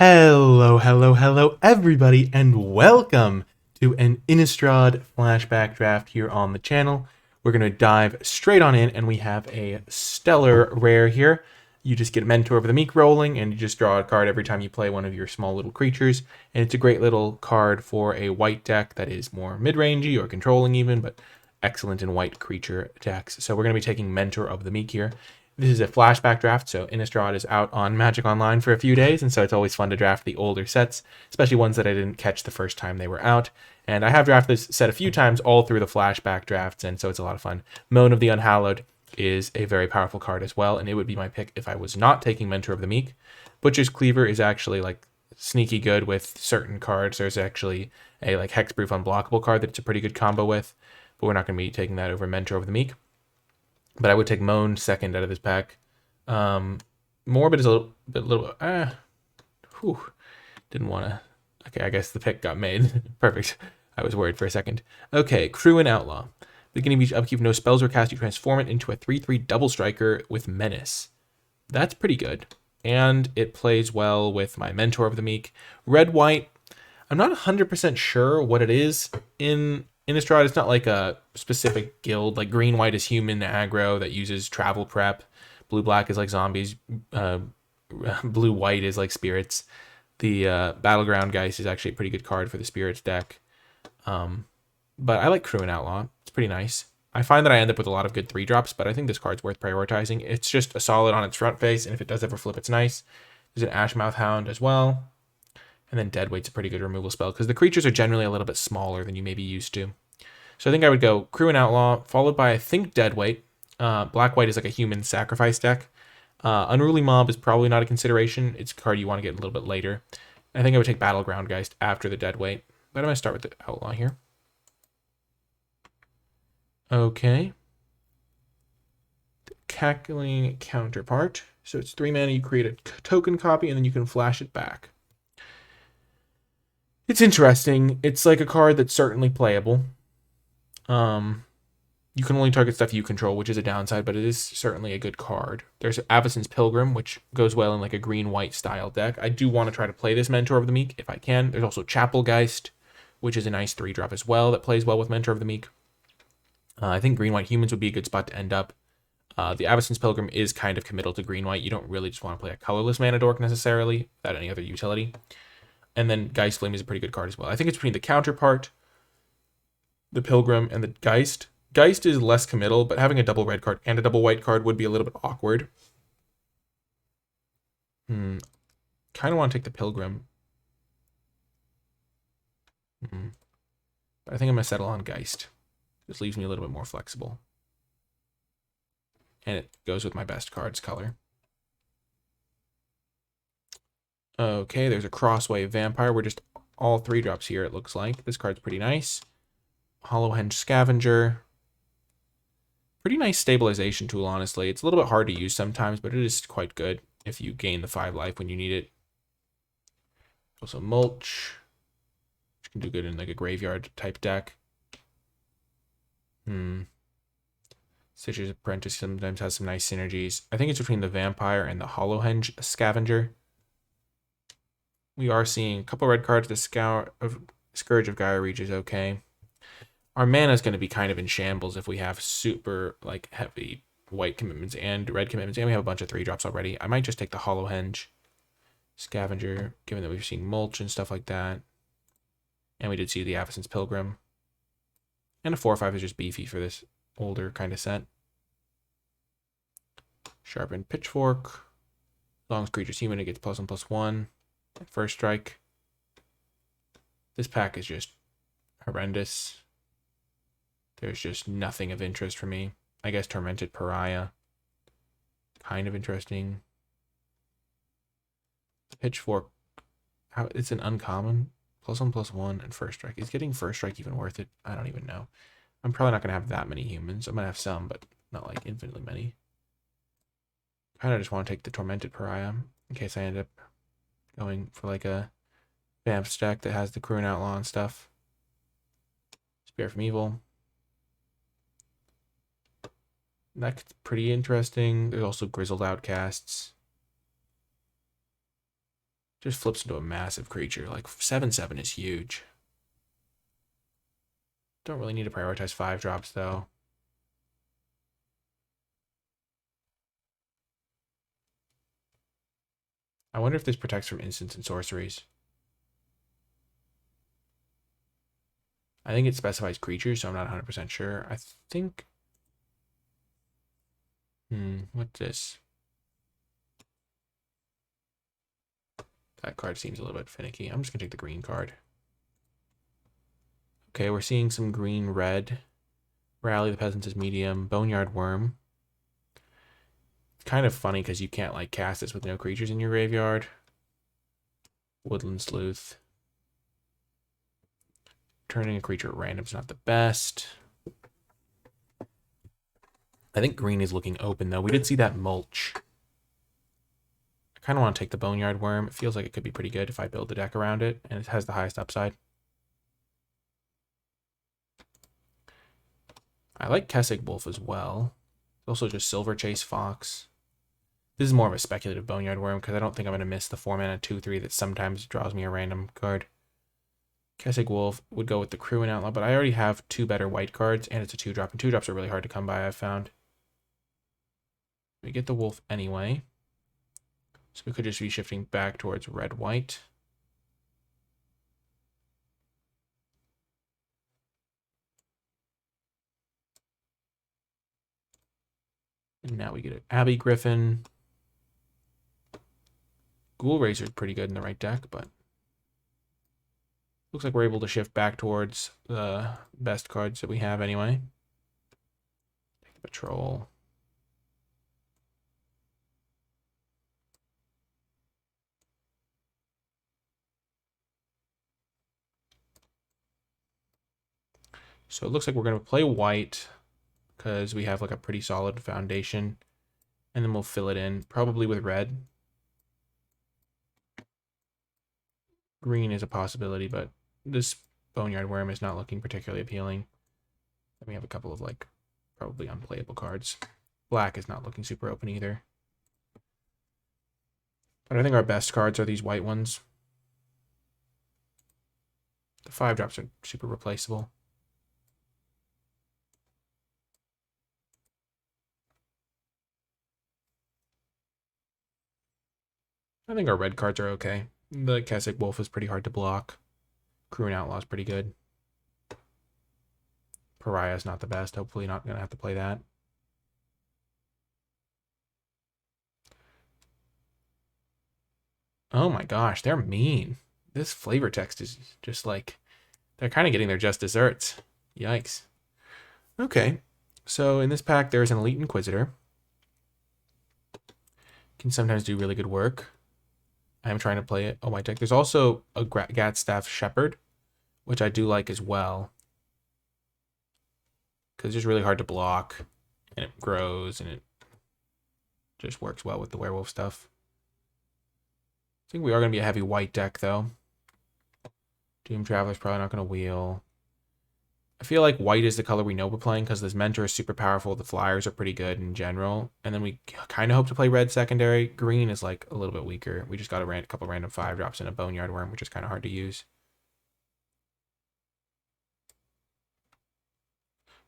Hello, everybody, and welcome to an Innistrad Flashback draft here on the channel. We're going to dive straight on in, and we have a stellar rare here. You just get Mentor of the Meek rolling, and you just draw a card every time you play one of your small little creatures. And it's a great little card for a white deck that is more mid-rangey or controlling even, but excellent in white creature decks. So we're going to be taking Mentor of the Meek here. This is a flashback draft, so Innistrad is out on Magic Online for a few days, and so it's always fun to draft the older sets, especially ones that I didn't catch the first time they were out. And I have drafted this set a few times all through the flashback drafts, and so it's a lot of fun. Moan of the Unhallowed is a very powerful card as well, and it would be my pick if I was not taking Mentor of the Meek. Butcher's Cleaver is actually like sneaky good with certain cards. There's actually a like hexproof unblockable card that it's a pretty good combo with, but we're not going to be taking that over Mentor of the Meek. But I would take Moan second out of this pack. Morbid is a little didn't want to. Okay, I guess the pick got made. Perfect. I was worried for a second. Okay, Crew and Outlaw. Beginning of each upkeep, no spells are cast. You transform it into a 3/3 double striker with Menace. That's pretty good. And it plays well with my Mentor of the Meek. Red-White. I'm not 100% sure what it is in Innistrad. It's not like a specific guild. Like green-white is human aggro that uses travel prep. Blue-black is like zombies. Blue-white is like spirits. The Battleground Geist is actually a pretty good card for the spirits deck. But I like Crew and Outlaw. It's pretty nice. I find that I end up with a lot of good 3-drops, but I think this card's worth prioritizing. It's just a solid on its front face, and if it does ever flip, it's nice. There's an Ashmouth Hound as well. And then Deadweight's a pretty good removal spell, because the creatures are generally a little bit smaller than you may be used to. So I think I would go Crew and Outlaw, followed by, I think, Deadweight. Black-White is like a human sacrifice deck. Unruly Mob is probably not a consideration. It's a card you want to get a little bit later. I think I would take Battleground Geist after the Deadweight. But I'm going to start with the Outlaw here. Okay. The Cackling Counterpart. So it's 3 mana, you create a token copy, and then you can flash it back. It's interesting. It's like a card that's certainly playable. You can only target stuff you control, which is a downside, but it is certainly a good card. There's Avacyn's Pilgrim, which goes well in like a green-white style deck. I do want to try to play this Mentor of the Meek if I can. There's also Chapelgeist, which is a nice 3-drop as well that plays well with Mentor of the Meek. I think green-white humans would be a good spot to end up. The Avacyn's Pilgrim is kind of committal to green-white. You don't really just want to play a colorless mana dork necessarily, without any other utility. And then Geist Flame is a pretty good card as well. I think it's between the Counterpart, the Pilgrim, and the Geist. Geist is less committal, but having a double red card and a double white card would be a little bit awkward. Kind of want to take the Pilgrim. But I think I'm going to settle on Geist. This leaves me a little bit more flexible. And it goes with my best card's color. Okay, there's a Crosswave Vampire. We're just all 3-drops here, it looks like. This card's pretty nice. Hollowhenge Scavenger. Pretty nice stabilization tool, honestly. It's a little bit hard to use sometimes, but it is quite good if you gain the 5 life when you need it. Also Mulch, which can do good in like a graveyard type deck. Stitcher's Apprentice sometimes has some nice synergies. I think it's between the Vampire and the Hollowhenge Scavenger. We are seeing a couple red cards. The Scourge of Gaia Reach is okay. Our mana is going to be kind of in shambles if we have super like heavy white commitments and red commitments, and we have a bunch of 3-drops already. I might just take the Hollowhenge Scavenger, given that we've seen Mulch and stuff like that. And we did see the Avacyn's Pilgrim. And a 4/5 is just beefy for this older kind of set. Sharpened Pitchfork. As long as creature's human, it gets +1/+1. First strike. This pack is just horrendous. There's just nothing of interest for me. I guess Tormented Pariah. Kind of interesting. Pitchfork. It's an uncommon. +1/+1 and first strike. Is getting first strike even worth it? I don't even know. I'm probably not going to have that many humans. I'm going to have some, but not like infinitely many. Kind of just want to take the Tormented Pariah in case I end up going for like a Vamp deck that has the Crew and Outlaw and stuff. Spirit from Evil. That's pretty interesting. There's also Grizzled Outcasts. Just flips into a massive creature. Like 7/7 is huge. Don't really need to prioritize 5-drops though. I wonder if this protects from instants and sorceries. I think it specifies creatures, so I'm not 100% sure. I think... what's this? That card seems a little bit finicky. I'm just going to take the green card. Okay, we're seeing some green-red. Rally the Peasants is medium. Boneyard Worm. It's kind of funny because you can't like cast this with no creatures in your graveyard. Woodland Sleuth. Turning a creature at random is not the best. I think green is looking open though. We did see that mulch. I kind of want to take the Boneyard Worm. It feels like it could be pretty good if I build the deck around it, and it has the highest upside. I like Kessig Wolf as well. Also just Silver Chase Fox. This is more of a speculative Boneyard Worm because I don't think I'm going to miss the 4-mana 2/3 that sometimes draws me a random card. Kessig Wolf would go with the Crew and Outlaw, but I already have 2 better white cards, and it's a 2-drop, and 2-drops are really hard to come by, I've found. We get the Wolf anyway. So we could just be shifting back towards red-white. And now we get an Abbey Griffin. Ghoul Racer is pretty good in the right deck, but looks like we're able to shift back towards the best cards that we have anyway. Take the Patrol. So it looks like we're going to play white because we have like a pretty solid foundation. And then we'll fill it in, probably with red. Green is a possibility, but this Boneyard Worm is not looking particularly appealing. And we have a couple of like probably unplayable cards. Black is not looking super open either. But I think our best cards are these white ones. The 5-drops are super replaceable. I think our red cards are okay. The Kessig Wolf is pretty hard to block. Crew and Outlaw is pretty good. Pariah is not the best. Hopefully not going to have to play that. Oh my gosh, they're mean. This flavor text is just like... They're kind of getting their just desserts. Yikes. Okay. So in this pack, there's an Elite Inquisitor. Can sometimes do really good work. I'm trying to play a white deck. There's also a Gatstaff Shepherd, which I do like as well. Because it's just really hard to block, and it grows, and it just works well with the werewolf stuff. I think we are going to be a heavy white deck, though. Doom Traveler's probably not going to wheel. I feel like white is the color we know we're playing because this Mentor is super powerful. The flyers are pretty good in general. And then we kind of hope to play red secondary. Green is like a little bit weaker. We just got a couple random 5-drops and a Boneyard Worm, which is kind of hard to use.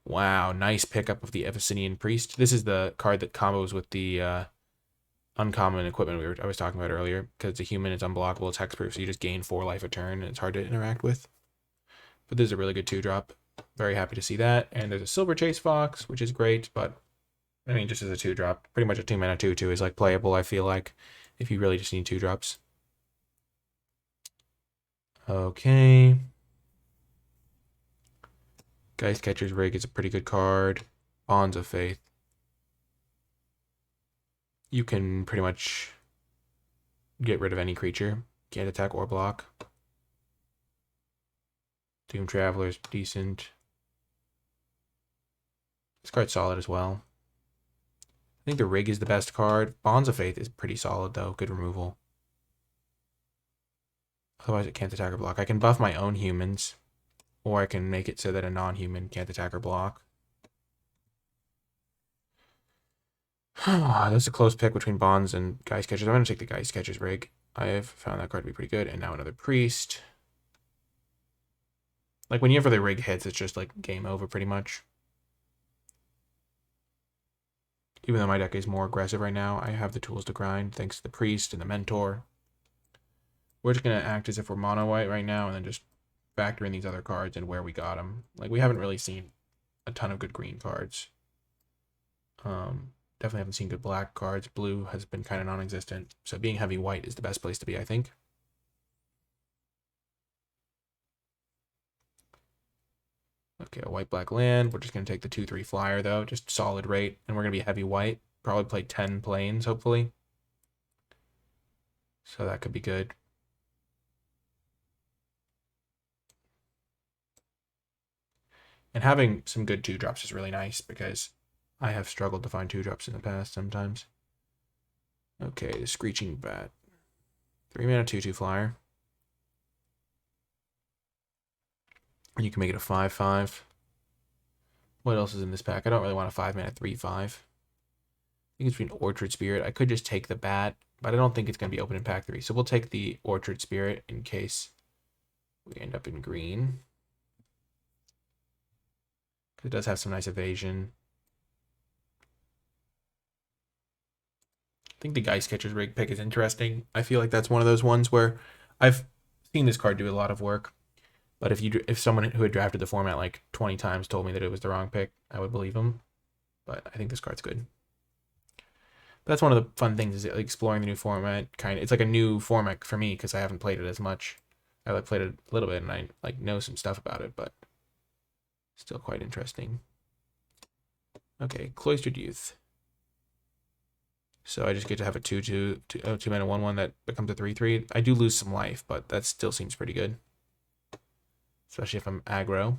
Wow, nice pickup of the Abyssinian Priest. This is the card that combos with the uncommon equipment I was talking about earlier. Because it's a human, it's unblockable, it's hexproof, so you just gain 4 life a turn, and it's hard to interact with. But this is a really good 2-drop. Very happy to see that. And there's a Silver Chase Fox, which is great, but I mean, just as a 2-drop, pretty much a 2-mana 2/2 is like playable, I feel like, if you really just need 2-drops. Okay. Geistcatcher's Rig is a pretty good card. Bonds of Faith. You can pretty much get rid of any creature. Can't attack or block. Doom Traveler's decent. This card's solid as well. I think the Rig is the best card. Bonds of Faith is pretty solid, though. Good removal. Otherwise, it can't attack or block. I can buff my own humans, or I can make it so that a non-human can't attack or block. That's a close pick between Bonds and Geistcatchers. I'm going to take the Geistcatcher's Rig. I have found that card to be pretty good. And now another priest. Like, whenever the rig hits, it's just, like, game over, pretty much. Even though my deck is more aggressive right now, I have the tools to grind, thanks to the priest and the mentor. We're just going to act as if we're mono white right now, and then just factor in these other cards and where we got them. Like, we haven't really seen a ton of good green cards. Definitely haven't seen good black cards. Blue has been kind of non-existent. So being heavy white is the best place to be, I think. Okay, a white-black land. We're just going to take the 2/3 flyer, though. Just solid rate. And we're going to be heavy white. Probably play 10 planes, hopefully. So that could be good. And having some good 2-drops is really nice, because I have struggled to find 2-drops in the past sometimes. Okay, the Screeching Bat. 3-mana 2/2 flyer. And you can make it a 5/5. What else is in this pack? I don't really want a 5-mana 3/5. I think it's between Orchard Spirit. I could just take the Bat, but I don't think it's going to be open in pack 3. So we'll take the Orchard Spirit in case we end up in green. It does have some nice evasion. I think the Geist Catcher's rig pick is interesting. I feel like that's one of those ones where I've seen this card do a lot of work. But if someone who had drafted the format like 20 times told me that it was the wrong pick, I would believe them. But I think this card's good. But that's one of the fun things, is exploring the new format. It's like a new format for me because I haven't played it as much. I played it a little bit and I know some stuff about it, but still quite interesting. Okay, Cloistered Youth. So I just get to have a 2/2, 2-mana 1/1 that becomes a 3/3. I do lose some life, but that still seems pretty good. Especially if I'm aggro.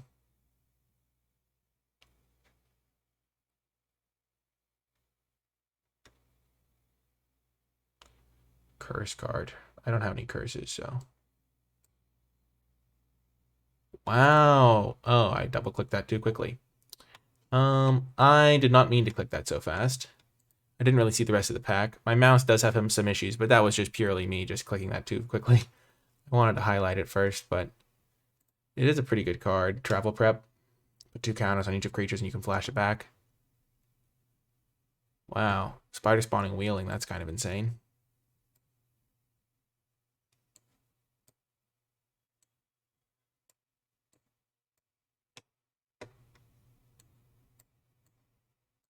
Curse card. I don't have any curses, so. Wow. Oh, I double-clicked that too quickly. I did not mean to click that so fast. I didn't really see the rest of the pack. My mouse does have some issues, but that was just purely me just clicking that too quickly. I wanted to highlight it first, but it is a pretty good card. Travel Prep. Put 2 counters on each of creatures and you can flash it back. Wow. Spider Spawning Wheeling, that's kind of insane.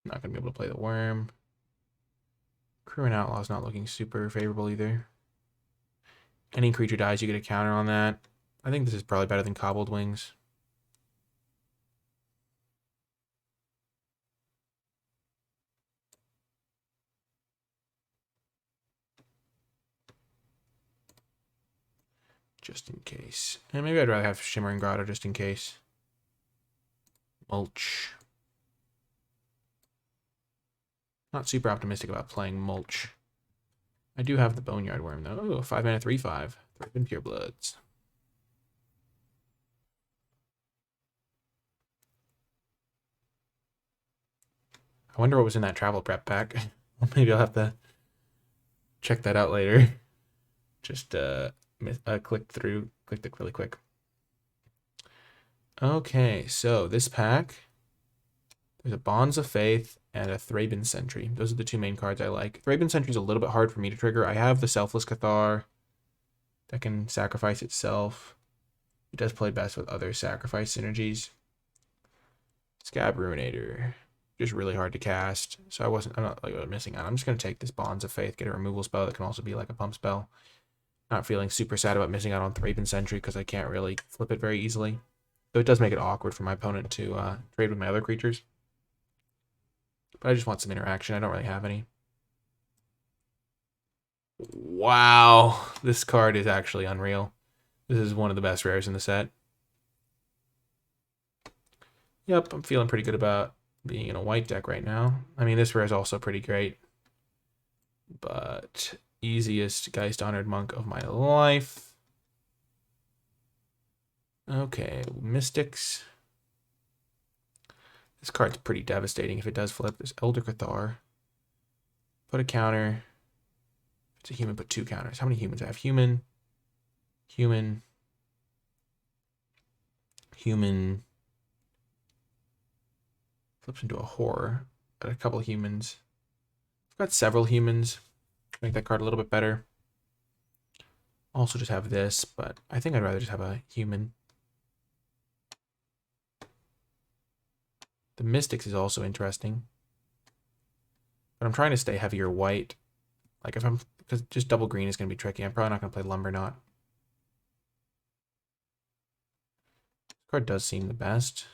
Not going to be able to play the Worm. Crewing Outlaw's not looking super favorable either. Any creature dies, you get a counter on that. I think this is probably better than Cobbled Wings. Just in case. And maybe I'd rather have Shimmering Grotto just in case. Mulch. Not super optimistic about playing Mulch. I do have the Boneyard Worm, though. Oh, 5-mana 3/5. Threaten Purebloods. I wonder what was in that Travel Prep pack. Maybe I'll have to check that out later. Just clicked it really quick. Okay, so this pack, there's a Bonds of Faith and a Thraben Sentry. Those are the 2 main cards I like. Thraben Sentry is a little bit hard for me to trigger. I have the Selfless Cathar that can sacrifice itself. It does play best with other sacrifice synergies. Scab Ruinator, just really hard to cast. So I'm not like missing out. I'm just gonna take this Bonds of Faith, get a removal spell that can also be like a pump spell. Not feeling super sad about missing out on Thraben Sentry because I can't really flip it very easily. So it does make it awkward for my opponent to trade with my other creatures. But I just want some interaction. I don't really have any. Wow, this card is actually unreal. This is one of the best rares in the set. Yep, I'm feeling pretty good about being in a white deck right now. I mean, this rare is also pretty great. But easiest Geist Honored Monk of my life. Okay, Mystics. This card's pretty devastating if it does flip. There's Elder Cathar. Put a counter. It's a human, put 2 counters. How many humans I have? Human, human, human. Flips into a horror. Got a couple humans. I've got several humans. Make that card a little bit better. Also just have this, but I think I'd rather just have a human. The Mystics is also interesting. But I'm trying to stay heavier white. Like if I'm, because just double green is going to be tricky. I'm probably not going to play Lumberknot. This card does seem the best.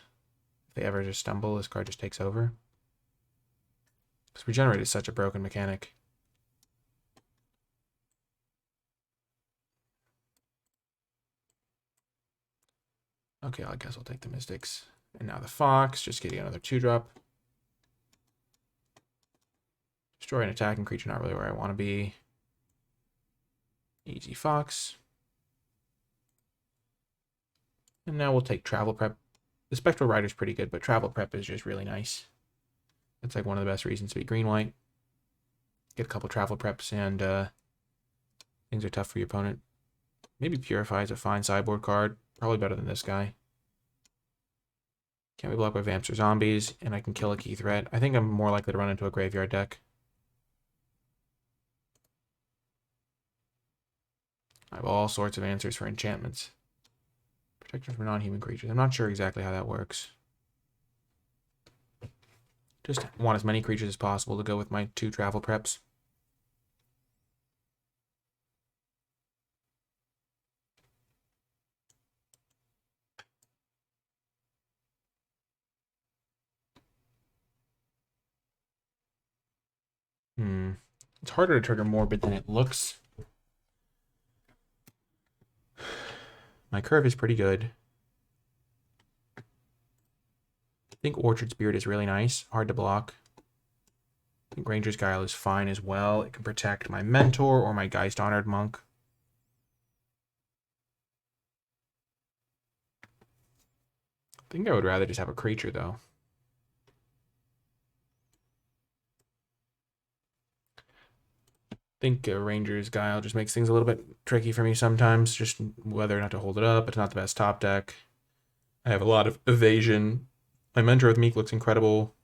If they ever just stumble, this card just takes over. Because Regenerate is such a broken mechanic. Okay, I guess I'll take the Mystics. And now the Fox, just getting another 2-drop. Destroy an attacking creature, not really where I want to be. Easy Fox. And now we'll take Travel Prep. The Spectral Rider's pretty good, but Travel Prep is just really nice. It's like one of the best reasons to be green-white. Get a couple Travel Preps, and things are tough for your opponent. Maybe Purify is a fine sideboard card. Probably better than this guy. Can't be blocked by Vamps or Zombies, and I can kill a key threat. I think I'm more likely to run into a graveyard deck. I have all sorts of answers for enchantments. Protection for non-human creatures. I'm not sure exactly how that works. Just want as many creatures as possible to go with my 2 travel preps. It's harder to trigger Morbid than it looks. My curve is pretty good. I think Orchard Spirit is really nice. Hard to block. I think Ranger's Guile is fine as well. It can protect my Mentor or my Geist Honored Monk. I think I would rather just have a creature, though. I think Ranger's Guile just makes things a little bit tricky for me sometimes, just whether or not to hold it up. It's not the best top deck. I have a lot of evasion. My Mentor with Meek looks incredible.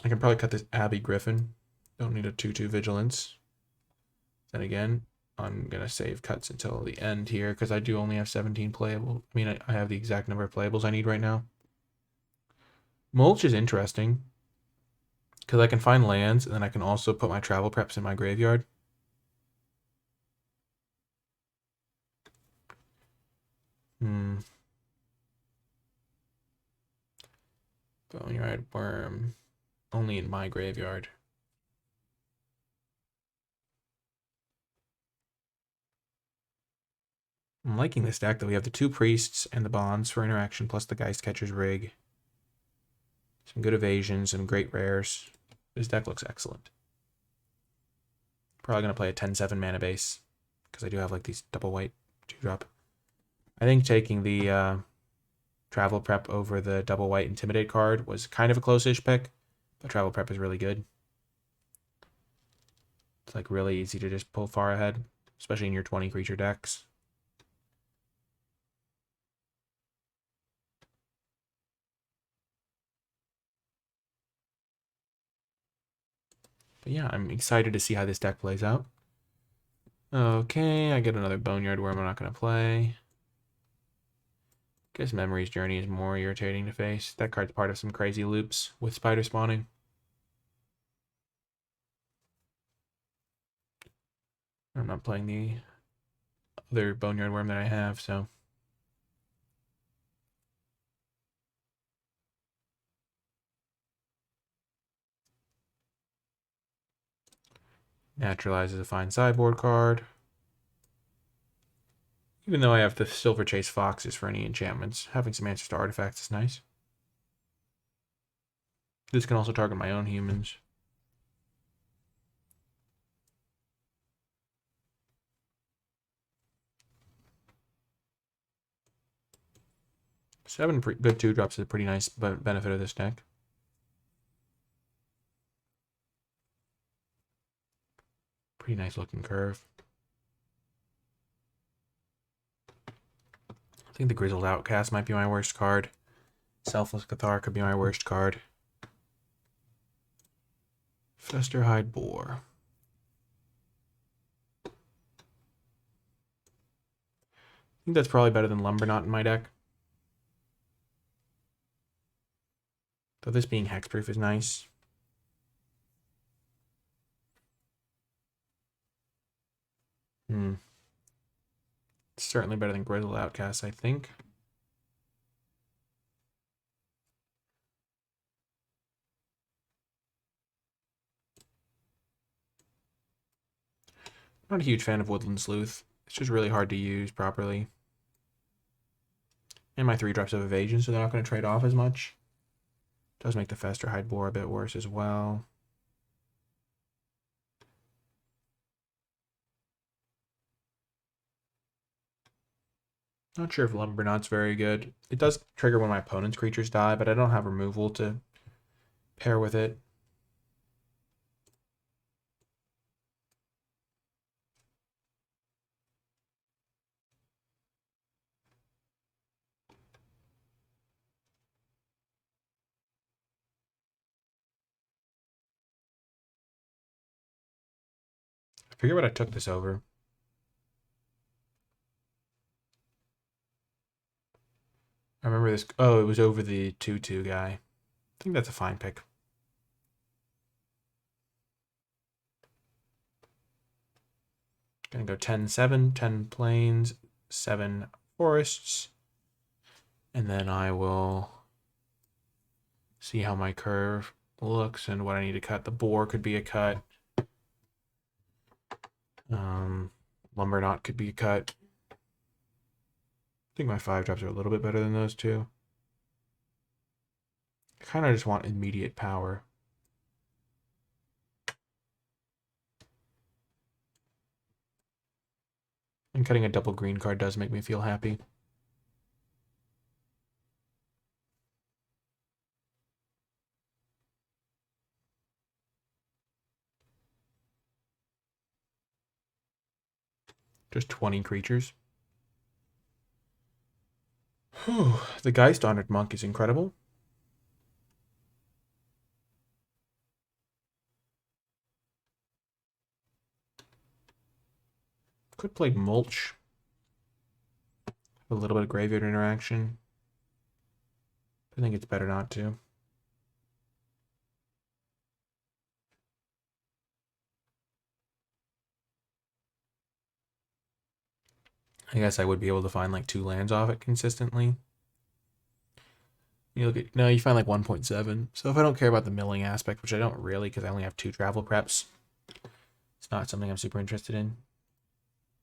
I can probably cut this Abbey Griffin. Don't need a 2/2 Vigilance. Then again, I'm going to save cuts until the end here because I do only have 17 playable. I mean, I have the exact number of playables I need right now. Mulch is interesting because I can find lands and then I can also put my travel preps in my graveyard. Boneyard Worm. Only in my graveyard. I'm liking this deck, though. We have the 2 priests and the bonds for interaction, plus the Geist Catcher's Rig. Some good evasions, some great rares. This deck looks excellent. Probably going to play a 10/7 mana base, because I do have like these double white 2-drop. I think taking the Travel Prep over the double white Intimidate card was kind of a close-ish pick, but Travel Prep is really good. It's like really easy to just pull far ahead, especially in your 20 creature decks. But yeah, I'm excited to see how this deck plays out. Okay, I get another Boneyard Worm I'm not going to play. Guess Memory's Journey is more irritating to face. That card's part of some crazy loops with spider spawning. I'm not playing the other Boneyard Worm that I have, so. Naturalize is a fine sideboard card. Even though I have the Silver Chase Foxes for any enchantments, having some answers to artifacts is nice. This can also target my own humans. Seven good 2-drops is a pretty nice benefit of this deck. Pretty nice looking curve. I think the Grizzled Outcast might be my worst card. Selfless Cathar could be my worst card. Festerhide Boar. I think that's probably better than Lumberknot in my deck. Though this being hexproof is nice. It's certainly better than Grizzled Outcast, I think. Not a huge fan of Woodland Sleuth. It's just really hard to use properly. And my 3-drops of evasion, so they're not going to trade off as much. Does make the Festerhide Boar a bit worse as well. Not sure if Lumberknot's very good. It does trigger when my opponent's creatures die, but I don't have removal to pair with it. I forget what I took this over. I remember this. Oh, it was over the 2/2 guy. I think that's a fine pick. Gonna go 10-7, 10 plains, 7 forests. And then I will see how my curve looks and what I need to cut. The boar could be a cut. Lumberknot could be a cut. I think my 5-drops are a little bit better than those two. I kind of just want immediate power. And cutting a double green card does make me feel happy. Just 20 creatures. Whew. The Geist Honored Monk is incredible. Could play Mulch. A little bit of graveyard interaction. I think it's better not to. I guess I would be able to find like 2 lands off it consistently. You look at, no, you find like 1.7. So if I don't care about the milling aspect, which I don't really because I only have 2 travel preps, it's not something I'm super interested in.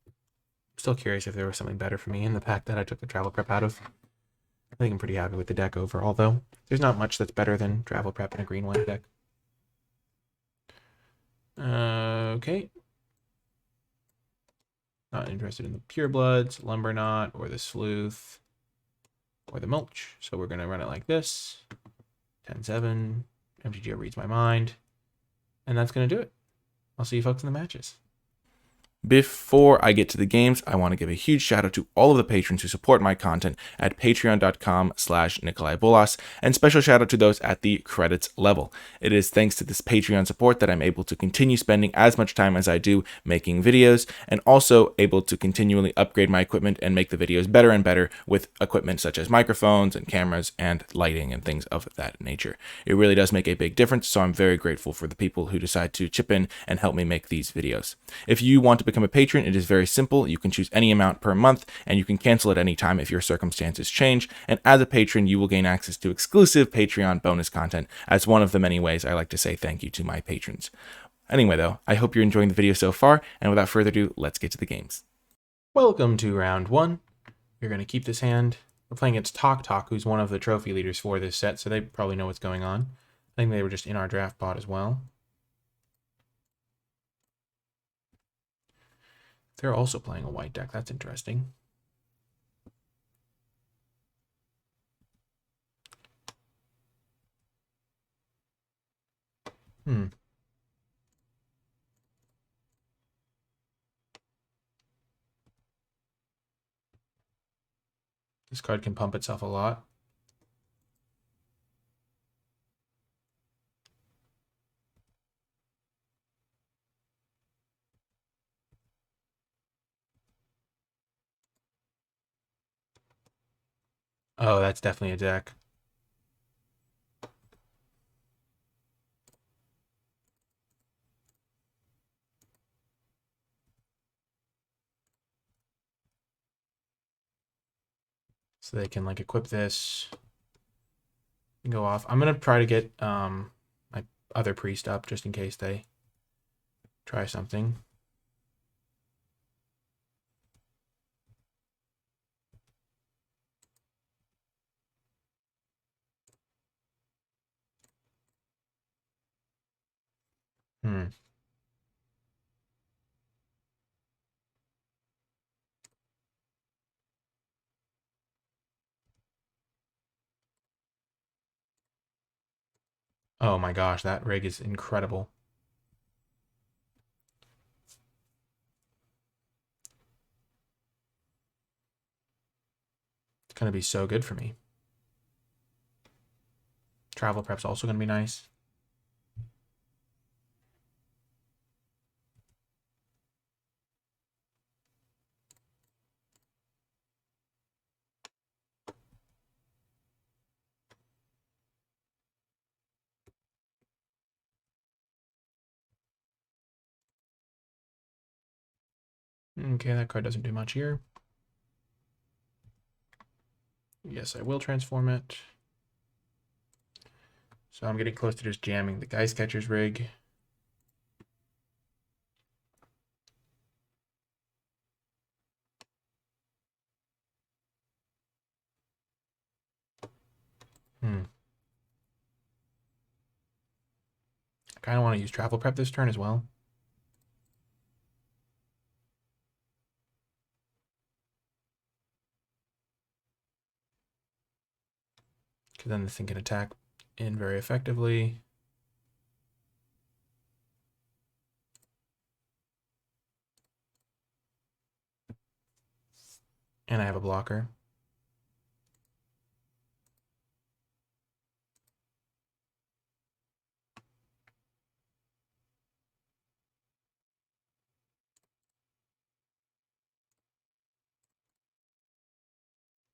I'm still curious if there was something better for me in the pack that I took the travel prep out of. I think I'm pretty happy with the deck overall, though. There's not much that's better than travel prep in a green-white deck. Okay. Not interested in the Purebloods, Lumberknot, or the Sleuth, or the Mulch. So we're going to run it like this. 10-7. MTGO reads my mind. And that's going to do it. I'll see you folks in the matches. Before I get to the games, I want to give a huge shout out to all of the patrons who support my content at patreon.com/NicolaiBolas, and special shout out to those at the credits level. It is thanks to this Patreon support that I'm able to continue spending as much time as I do making videos, and also able to continually upgrade my equipment and make the videos better and better with equipment such as microphones and cameras and lighting and things of that nature. It really does make a big difference, so I'm very grateful for the people who decide to chip in and help me make these videos. If you want to become a patron, it is very simple. You can choose any amount per month, and you can cancel at any time if your circumstances change. And as a patron, you will gain access to exclusive Patreon bonus content as one of the many ways I like to say thank you to my patrons. Anyway, though, I hope you're enjoying the video so far, and without further ado, let's get to the games. Welcome to round 1. You're going to keep this hand. We're playing against Tok, who's one of the trophy leaders for this set, so they probably know what's going on. I think they were just in our draft pod as well. They're also playing a white deck. That's interesting. This card can pump itself a lot. Oh, that's definitely a deck. So they can like equip this and go off. I'm gonna try to get my other priest up just in case they try something. Hmm. Oh my gosh, that rig is incredible. It's gonna be so good for me. Travel prep's also gonna be nice. Okay, that card doesn't do much here. Yes, I will transform it. So I'm getting close to just jamming the Geist Catcher's rig. I kind of want to use travel prep this turn as well. Because then this thing can attack in very effectively. And I have a blocker.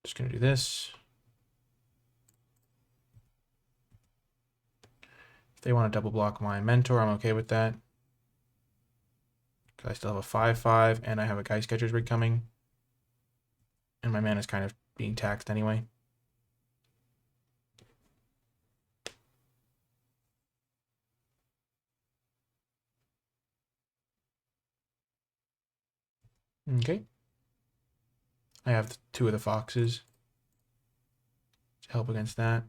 Just going to do this. If they want to double block my mentor, I'm okay with that. Because I still have a 5/5 and I have a Geist Catcher's rig coming. And my mana is kind of being taxed anyway. Okay. I have two of the foxes to help against that.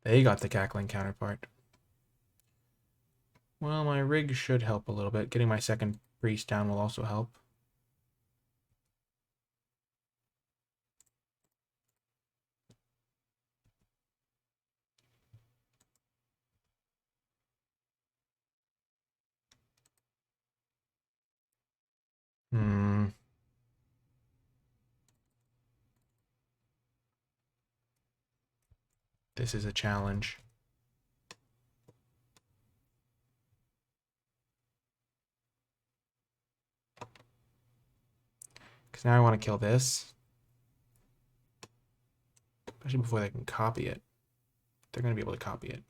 They got the cackling counterpart. Well, my rig should help a little bit. Getting my second priest down will also help. This is a challenge. Because now I want to kill this. Especially before they can copy it. They're going to be able to copy it.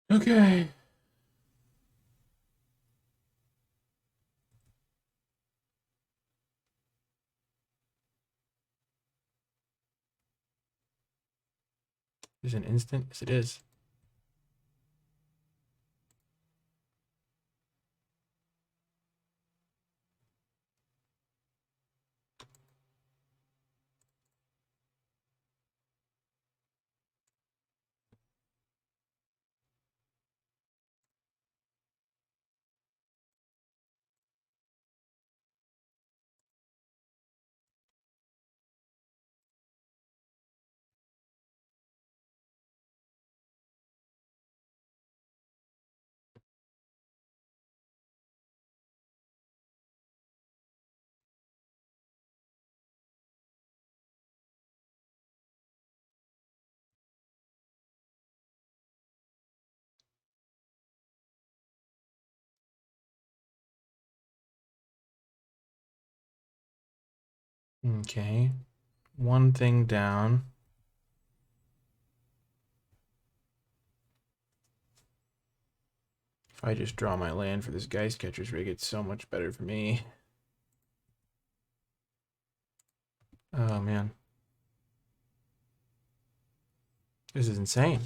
Okay. Is it an instant? Yes, it is. Okay. One thing down. If I just draw my land for this Geist Catcher's rig, it's so much better for me. Oh, man. This is insane.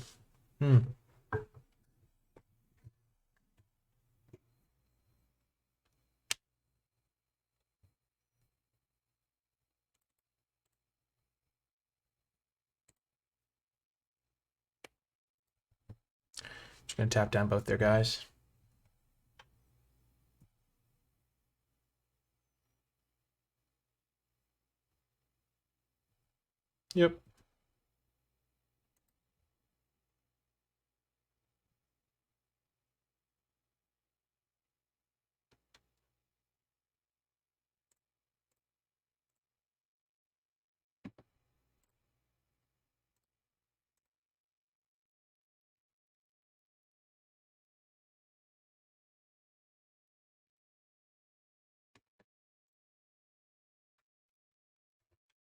Just going to tap down both their guys. Yep.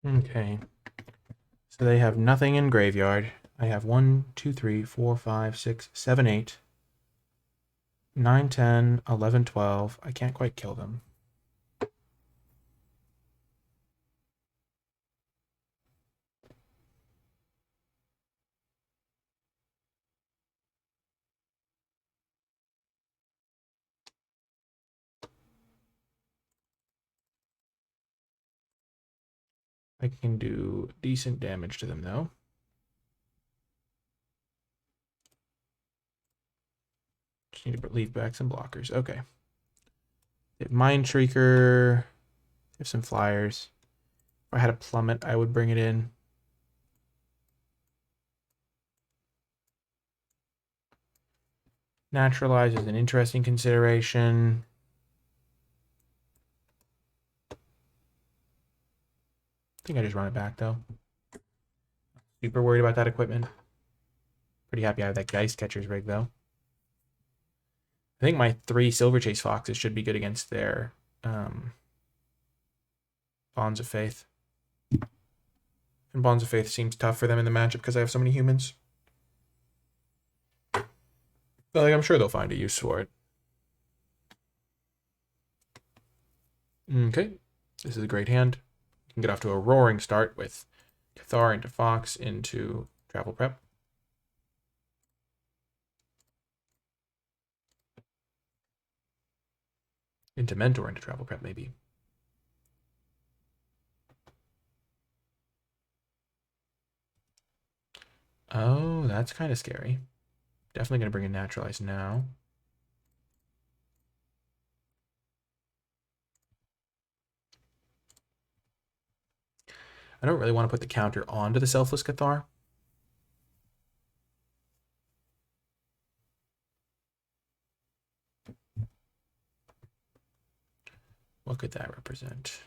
Okay. So they have nothing in graveyard. I have 1, 2, 3, 4, 5, 6, 7, 8, 9, 10, 11, 12. I can't quite kill them. I can do decent damage to them, though. Just need to leave back some blockers. Okay. They have Mind Shrieker. They have some flyers. If I had a plummet, I would bring it in. Naturalize is an interesting consideration. I think I just run it back, though. Super worried about that equipment. Pretty happy I have that Geist Catcher's rig, though. I think my 3 Silver Chase Foxes should be good against their Bonds of Faith. And Bonds of Faith seems tough for them in the matchup because I have so many humans. But like, I'm sure they'll find a use for it. Okay. This is a great hand. You can get off to a roaring start with Cathar into Fox into Travel Prep. Into Mentor into Travel Prep, maybe. Oh, that's kind of scary. Definitely going to bring in Naturalize now. I don't really want to put the counter onto the Selfless Cathar. What could that represent?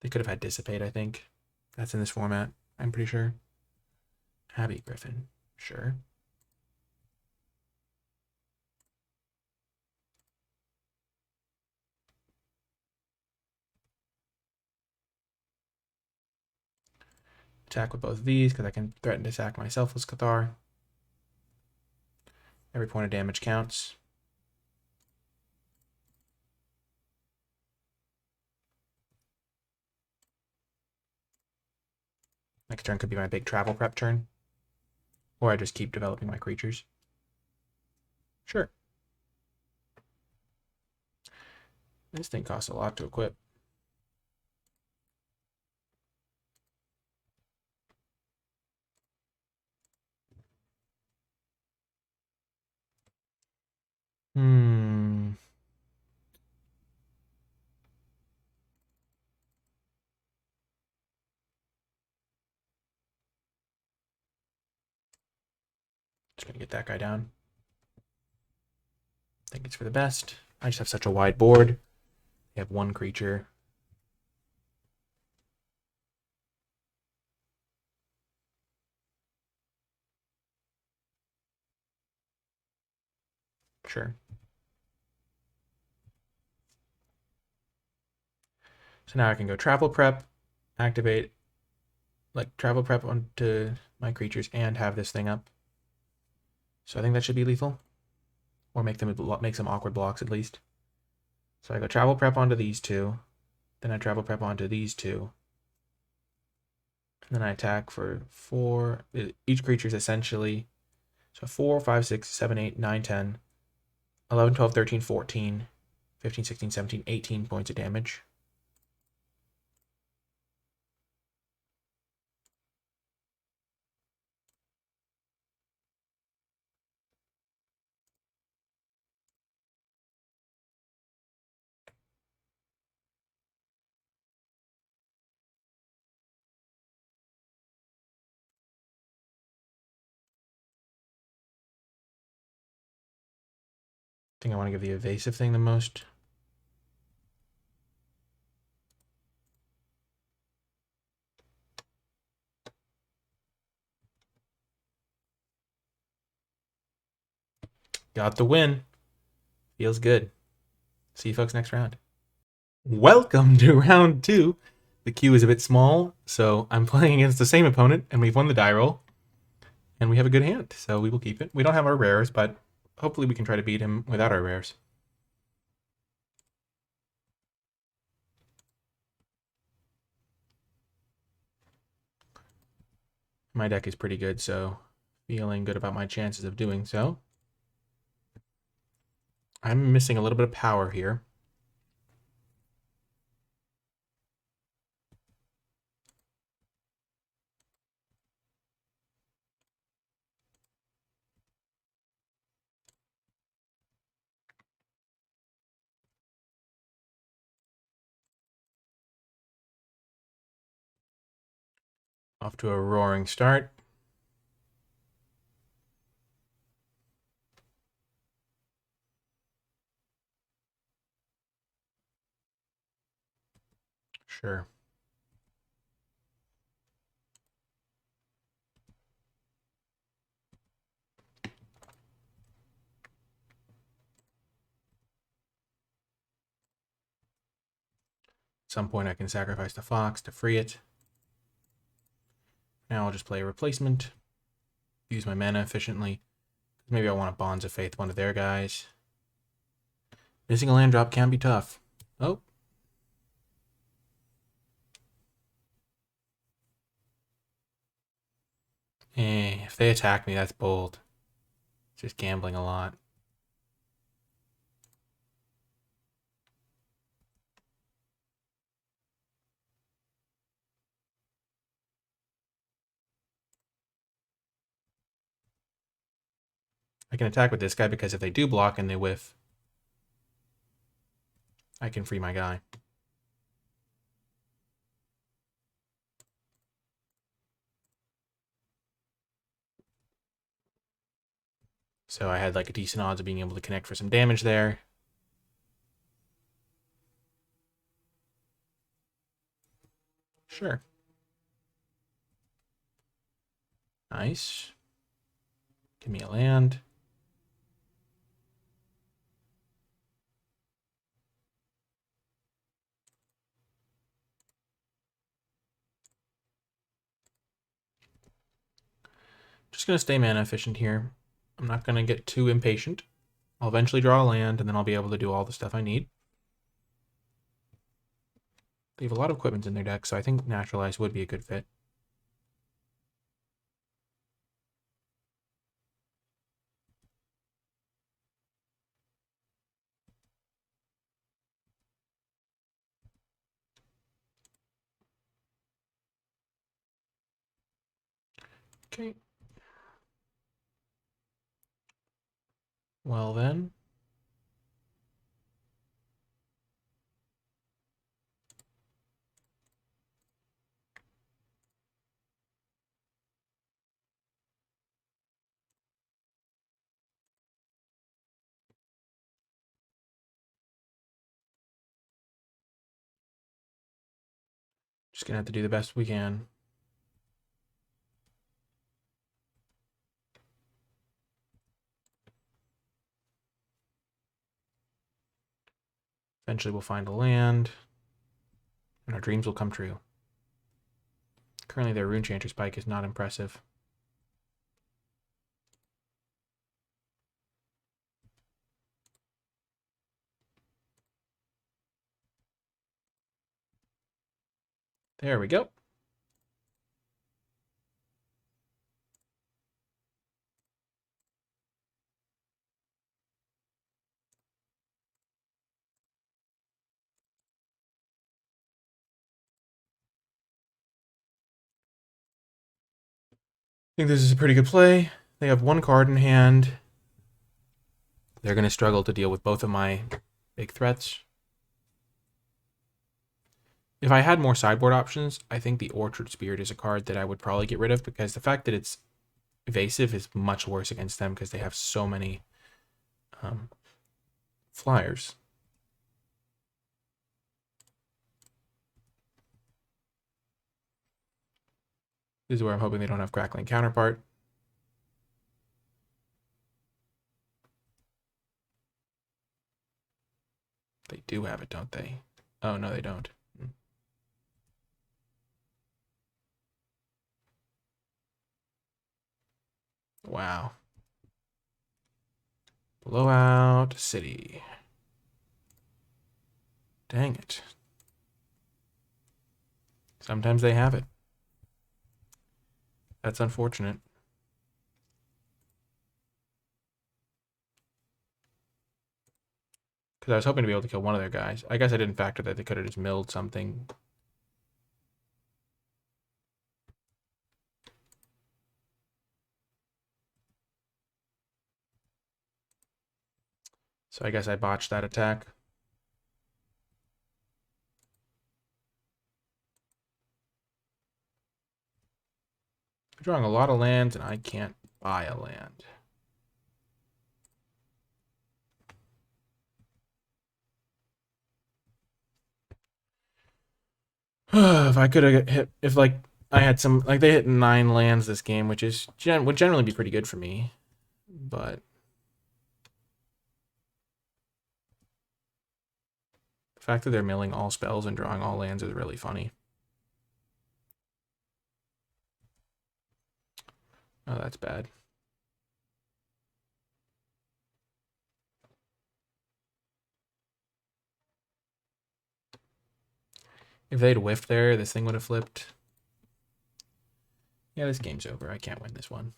They could have had Dissipate, I think. That's in this format, I'm pretty sure. Abbey Griffin, sure. attack with both of these because I can threaten to sack myself with Cathar. Every point of damage counts. Next turn could be my big travel prep turn. Or I just keep developing my creatures. Sure. This thing costs a lot to equip. Just gonna get that guy down. I think it's for the best. I just have such a wide board. They have one creature. Sure. So now I can go travel prep, activate, like travel prep onto my creatures and have this thing up. So I think that should be lethal. Or make some awkward blocks at least. So I go travel prep onto these two. Then I travel prep onto these two. And then I attack for 4. Each creature is essentially, so 4, 5, 6, 7, 8, 9, 10, 11, 12, 13, 14, 15, 16, 17, 18 points of damage. I think I want to give the evasive thing the most. Got the win. Feels good. See you folks next round. Welcome to round 2. The queue is a bit small, so I'm playing against the same opponent, and we've won the die roll. And we have a good hand, so we will keep it. We don't have our rares, but hopefully we can try to beat him without our rares. My deck is pretty good, so feeling good about my chances of doing so. I'm missing a little bit of power here. Off to a roaring start. Sure. At some point I can sacrifice the fox to free it. Now I'll just play a replacement. Use my mana efficiently. Maybe I want a Bonds of Faith, one of their guys. Missing a land drop can be tough. Oh. If they attack me, that's bold. Just gambling a lot. I can attack with this guy because if they do block and they whiff, I can free my guy. So I had like a decent odds of being able to connect for some damage there. Sure. Nice. Give me a land. just going to stay mana efficient here. I'm not going to get too impatient. I'll eventually draw a land, and then I'll be able to do all the stuff I need. They have a lot of equipment in their deck, so I think Naturalize would be a good fit. Okay. Well then. Just gonna have to do the best we can. Eventually we'll find a land, and our dreams will come true. Currently their Rune Chanter Spike is not impressive. There we go. I think this is a pretty good play. They have one card in hand. They're going to struggle to deal with both of my big threats. If I had more sideboard options, I think the Orchard Spirit is a card that I would probably get rid of, because the fact that it's evasive is much worse against them because they have so many flyers. This is where I'm hoping they don't have Crackling Counterpart. They do have it, don't they? Oh, no, they don't. Wow. Blowout City. Dang it. Sometimes they have it. That's unfortunate. Because I was hoping to be able to kill one of their guys. I guess I didn't factor that they could have just milled something. So I guess I botched that attack. I'm drawing a lot of lands, and I can't buy a land. If I could have hit, if like I had some, like they hit 9 lands this game, which is would generally be pretty good for me, but the fact that they're milling all spells and drawing all lands is really funny. Oh, that's bad. If they'd whiffed there, this thing would have flipped. Yeah, this game's over. I can't win this one.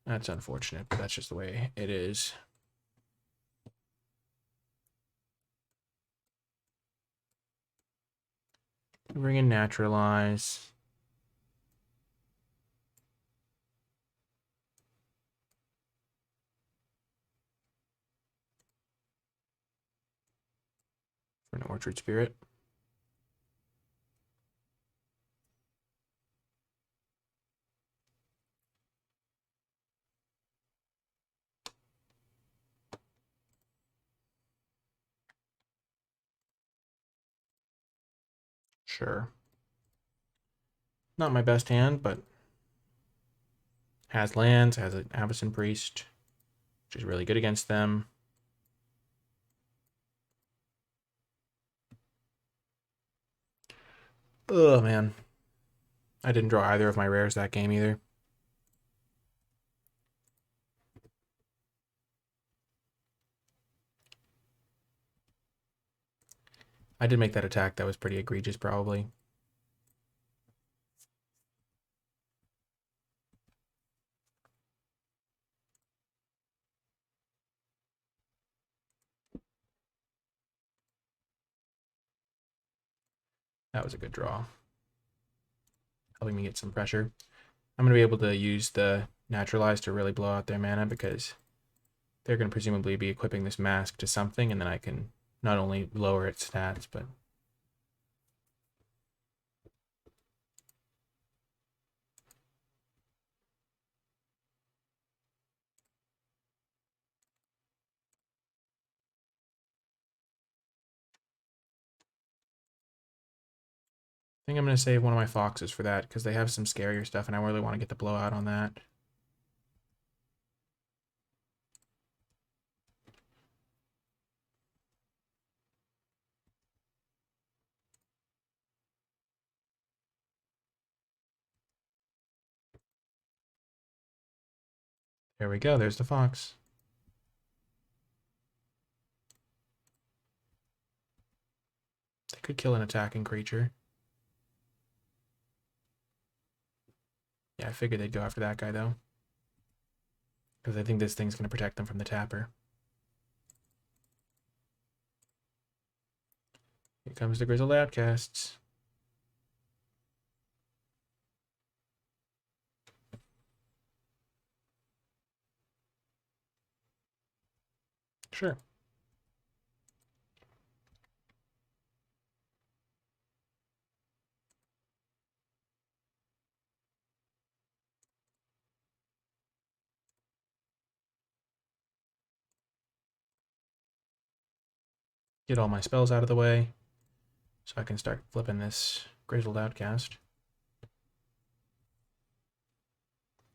That's unfortunate, but that's just the way it is. Bring in Naturalize. For an Orchard Spirit. Sure. Not my best hand, but has lands, has an Avacyn Priest, which is really good against them. Oh, man. I didn't draw either of my rares that game either. I did make that attack. That was pretty egregious, probably. That was a good draw. Helping me get some pressure. I'm going to be able to use the Naturalize to really blow out their mana because they're going to presumably be equipping this mask to something, and then I can not only lower its stats, but... I think I'm going to save one of my foxes for that because they have some scarier stuff and I really want to get the blowout on that. There we go. There's the fox. They could kill an attacking creature. Yeah, I figured they'd go after that guy, though. Because I think this thing's going to protect them from the tapper. Here comes the Grizzled Outcasts. Sure. Get all my spells out of the way so I can start flipping this Grizzled Outcast.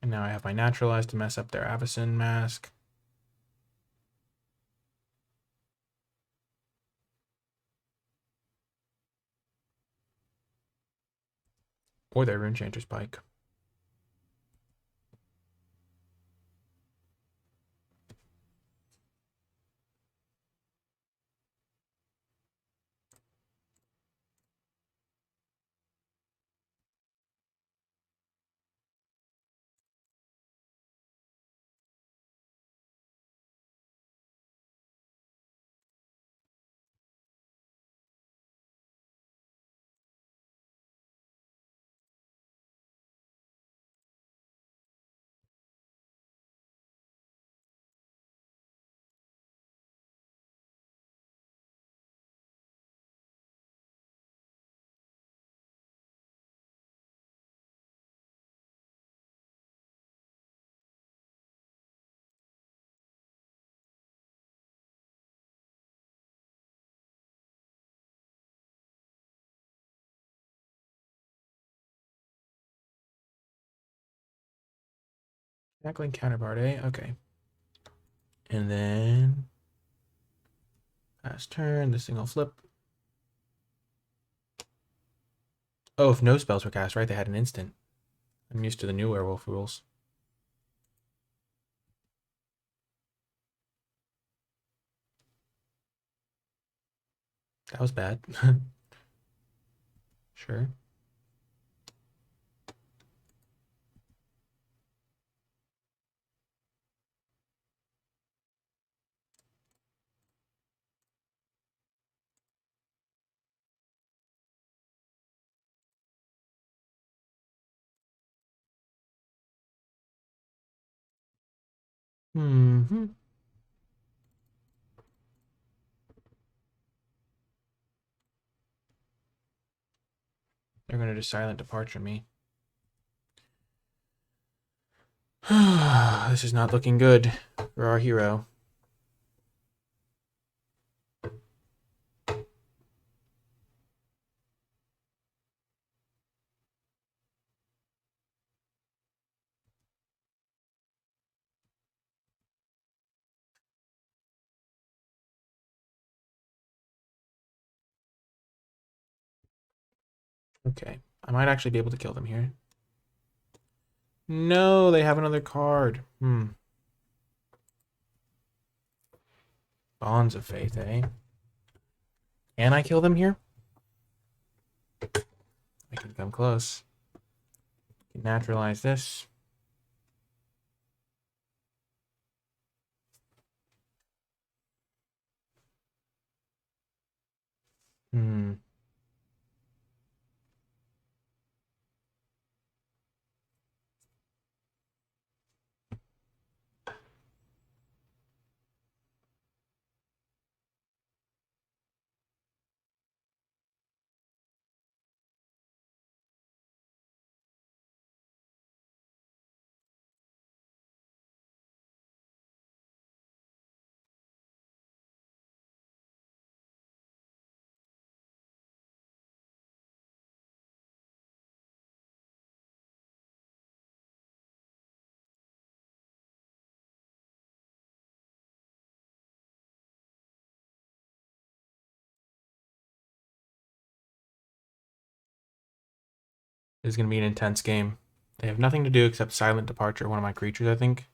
And now I have my Naturalize to mess up their Avacyn mask. Or their Runechanter's Pike. Tackling Counterpart, eh? Okay. And then... pass turn. This thing will flip. Oh, if no spells were cast, right? They had an instant. I'm used to the new werewolf rules. That was bad. Sure. Hmm. They're gonna just silent departure me. This is not looking good for our hero. Okay. I might actually be able to kill them here. No, they have another card. Bonds of Faith, eh? Can I kill them here? I can come close. Can naturalize this. Hmm. This is going to be an intense game. They have nothing to do except Silent Departure, one of my creatures, I think.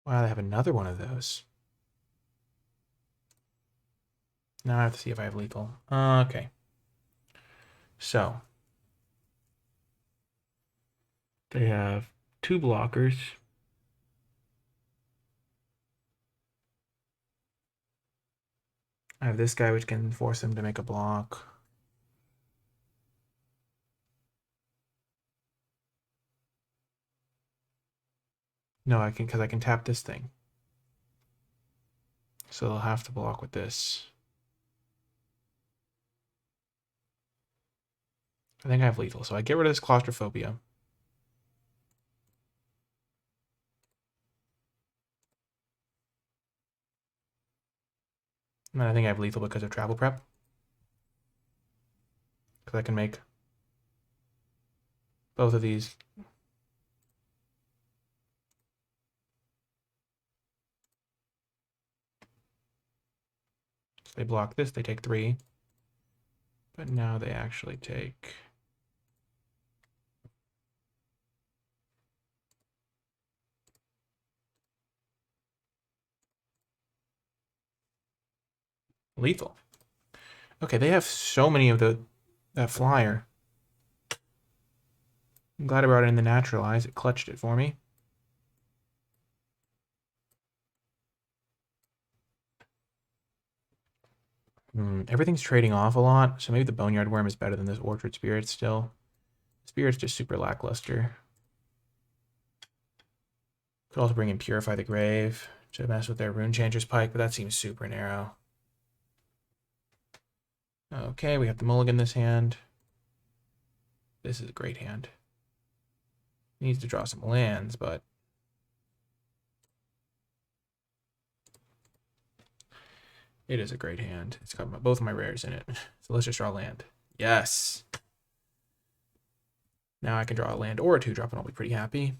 Wow, they have another one of those. Now I have to see if I have lethal. Okay. So, they have 2 blockers. I have this guy, which can force them to make a block. No, I can, because I can tap this thing. So they'll have to block with this. I think I have lethal, so I get rid of this claustrophobia. And then I think I have lethal because of travel prep. Because I can make both of these. So they block this, they take 3. But now they actually take... lethal. Okay, they have so many of that flyer. I'm glad I brought in the naturalize. It clutched it for me. Everything's trading off a lot, so maybe the Boneyard Worm is better than this Orchard Spirit still. Spirit's just super lackluster. Could also bring in Purify the Grave to mess with their Rune Chanter's Pike, but that seems super narrow. Okay, we have the mulligan this hand. This is a great hand. Needs to draw some lands, but... it is a great hand. It's got both of my rares in it. So let's just draw land. Yes! Now I can draw a land or a 2-drop and I'll be pretty happy.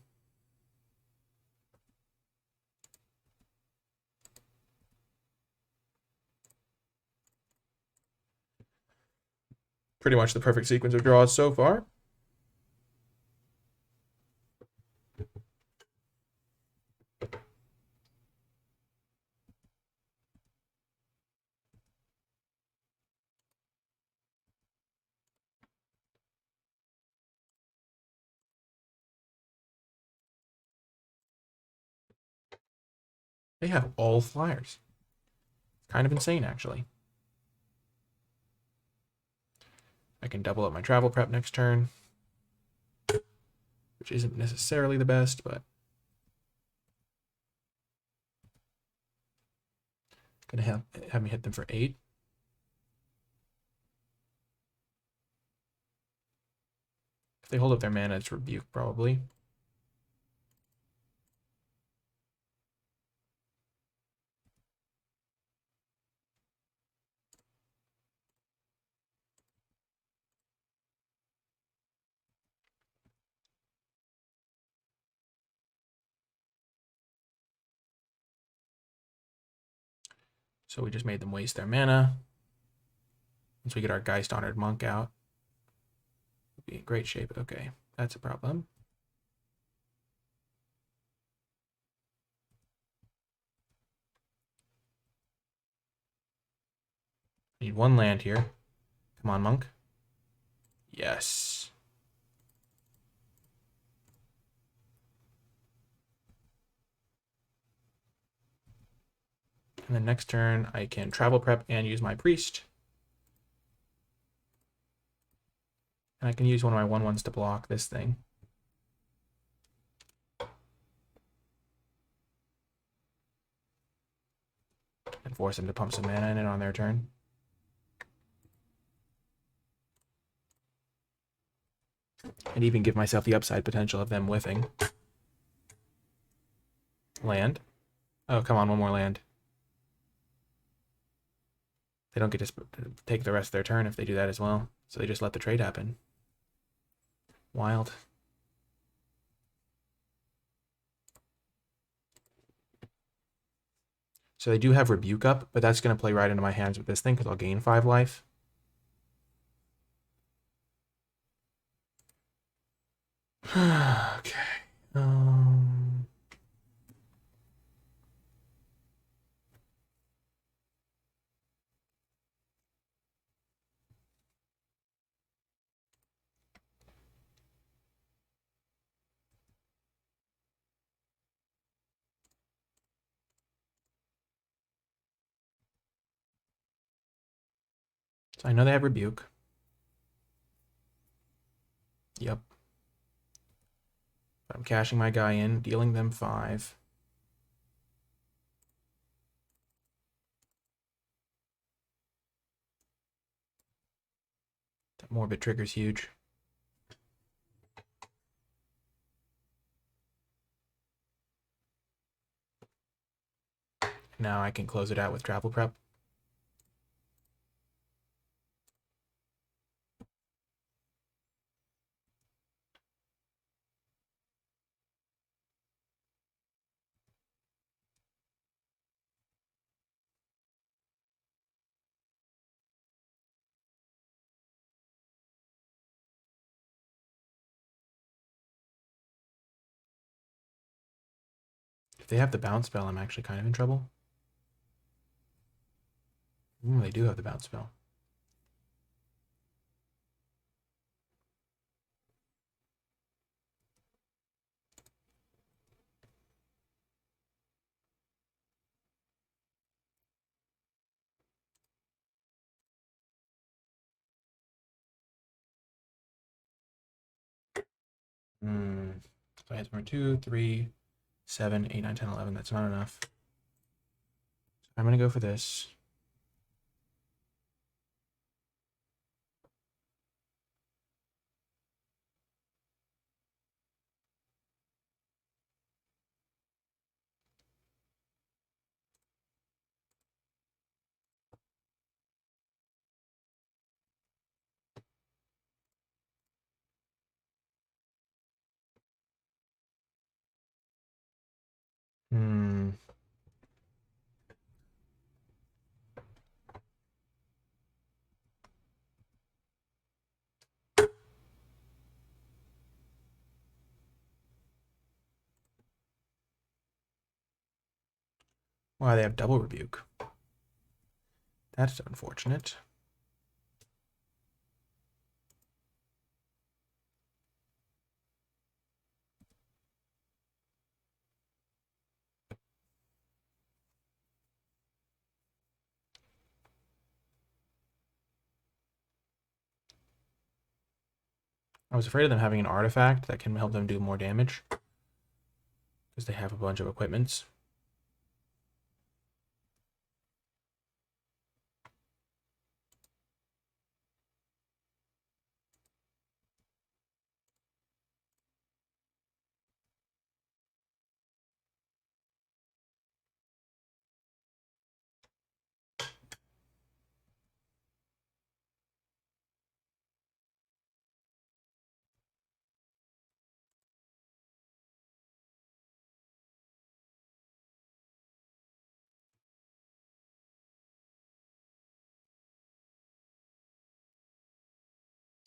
Pretty much the perfect sequence of draws so far. They have all flyers. It's kind of insane, actually. I can double up my travel prep next turn, which isn't necessarily the best, but gonna have me hit them for 8. If they hold up their mana, it's Rebuke, probably. So we just made them waste their mana. Once we get our Geist Honored Monk out, we'll be in great shape. Okay, that's a problem. Need one land here. Come on, Monk. Yes. And then next turn, I can travel prep and use my priest. And I can use one of my 1/1s to block this thing. And force them to pump some mana in it on their turn. And even give myself the upside potential of them whiffing. Land. Oh, come on, one more land. They don't get to take the rest of their turn if they do that as well. So they just let the trade happen. Wild. So they do have Rebuke up, but that's going to play right into my hands with this thing because I'll gain 5 life. Okay. So I know they have Rebuke. Yep. But I'm cashing my guy in, dealing them 5. That Morbid trigger's huge. Now I can close it out with travel prep. If they have the bounce spell, I'm actually kind of in trouble. They do have the bounce spell. So I have 2, 3, 7, 8, 9, 10, 11. That's not enough. So I'm going to go for this. Hmm. Why, they have double Rebuke. That's unfortunate. I was afraid of them having an artifact that can help them do more damage because they have a bunch of equipments.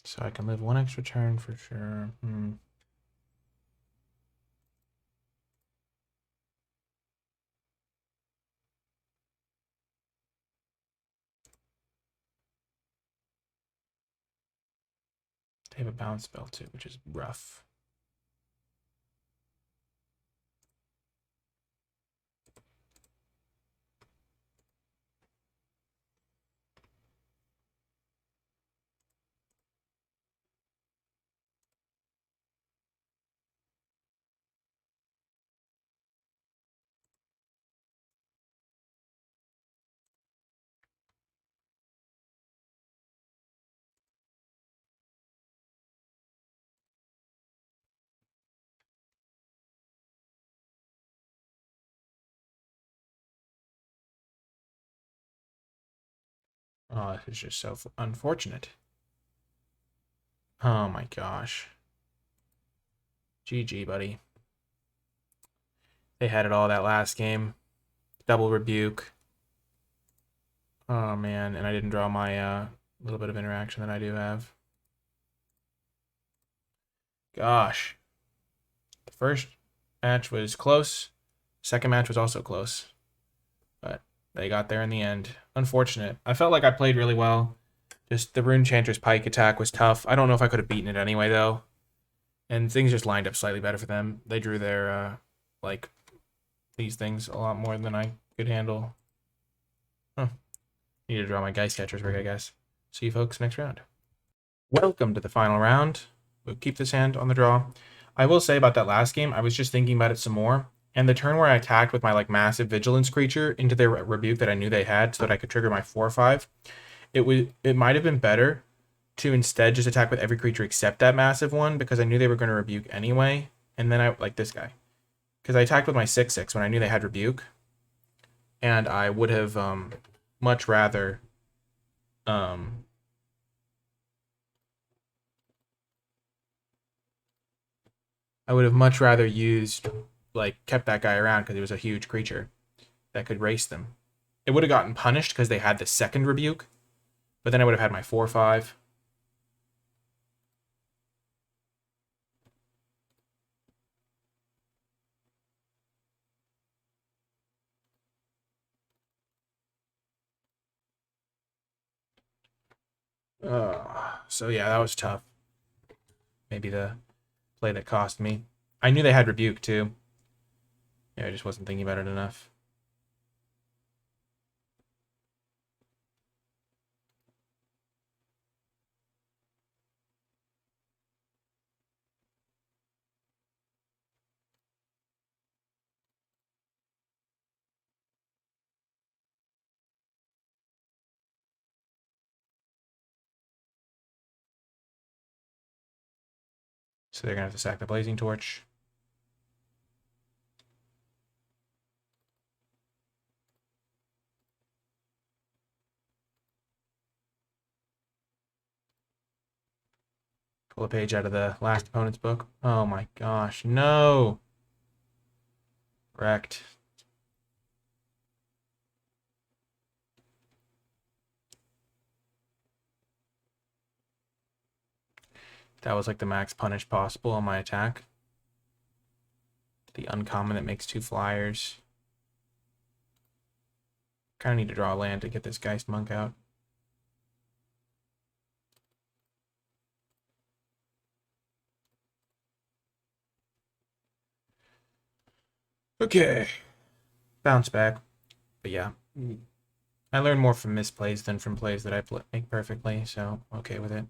So I can live one extra turn for sure. They have a bounce spell too, which is rough. Oh, this is just so unfortunate. Oh my gosh. GG, buddy. They had it all that last game. Double rebuke. Oh man, and I didn't draw my little bit of interaction that I do have. Gosh. The first match was close. Second match was also close. But they got there in the end. Unfortunate. I felt like I played really well. Just the Rune Chanter's Pike attack was tough. I don't know if I could have beaten it anyway, though. And things just lined up slightly better for them. They drew their, like, these things a lot more than I could handle. Huh. Need to draw my Geist Catcher's rig, I guess. See you folks next round. Welcome to the final round. We'll keep this hand on the draw. I will say about that last game, I was just thinking about it some more. And the turn where I attacked with my like massive vigilance creature into their rebuke that I knew they had so that I could trigger my 4/5, it might have been better to instead just attack with every creature except that massive one because I knew they were going to rebuke anyway. And then I like this guy. Because I attacked with my 6/6 when I knew they had rebuke. And I would have much rather used, like, kept that guy around because he was a huge creature that could race them. It would have gotten punished because they had the second rebuke, but then I would have had my 4/5. So yeah, that was tough. Maybe the play that cost me. I knew they had rebuke too. Yeah, I just wasn't thinking about it enough. So they're gonna have to sack the Blazing Torch. Pull a page out of the last opponent's book. Oh my gosh, no! Wrecked. That was like the max punish possible on my attack. The uncommon that makes 2 flyers. Kind of need to draw a land to get this Geist Monk out. Okay. Bounce back. But yeah. I learn more from misplays than from plays that I make perfectly, so okay with it.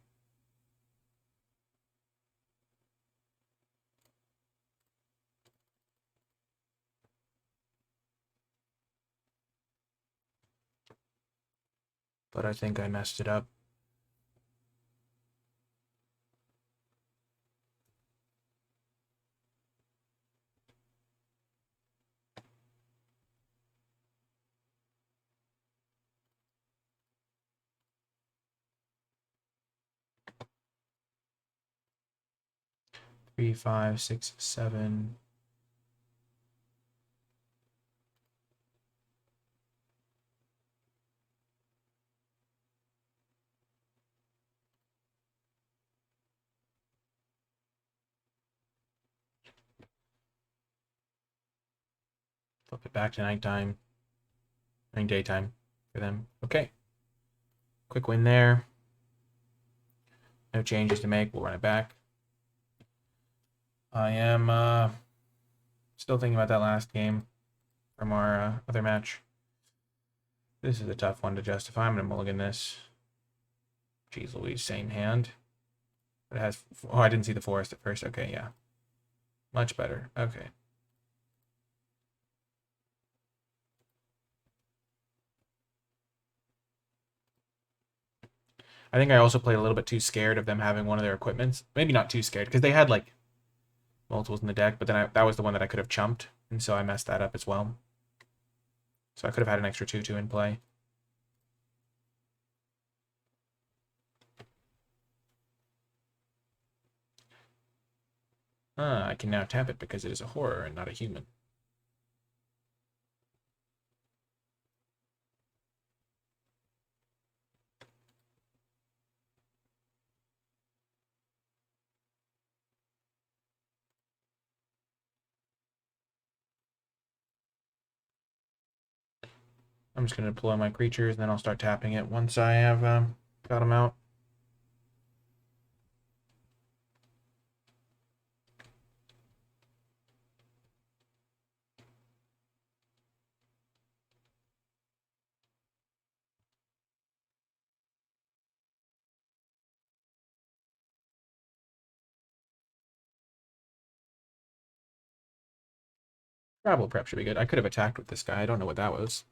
But I think I messed it up. Three, 5, 6, 7. Flip it back to nighttime. I mean daytime for them. Okay. Quick win there. No changes to make. We'll run it back. I am still thinking about that last game from our other match. This is a tough one to justify. I'm going to mulligan this. Jeez Louise, same hand. It has... Oh, I didn't see the forest at first. Okay, yeah. Much better. Okay. I think I also played a little bit too scared of them having one of their equipments. Maybe not too scared, because they had, like, multiples in the deck, but then that was the one that I could have chumped, and so I messed that up as well. So I could have had an extra 2/2 in play. I can now tap it because it is a horror and not a human. I'm just going to deploy my creatures, and then I'll start tapping it once I have got them out. Travel prep should be good. I could have attacked with this guy. I don't know what that was.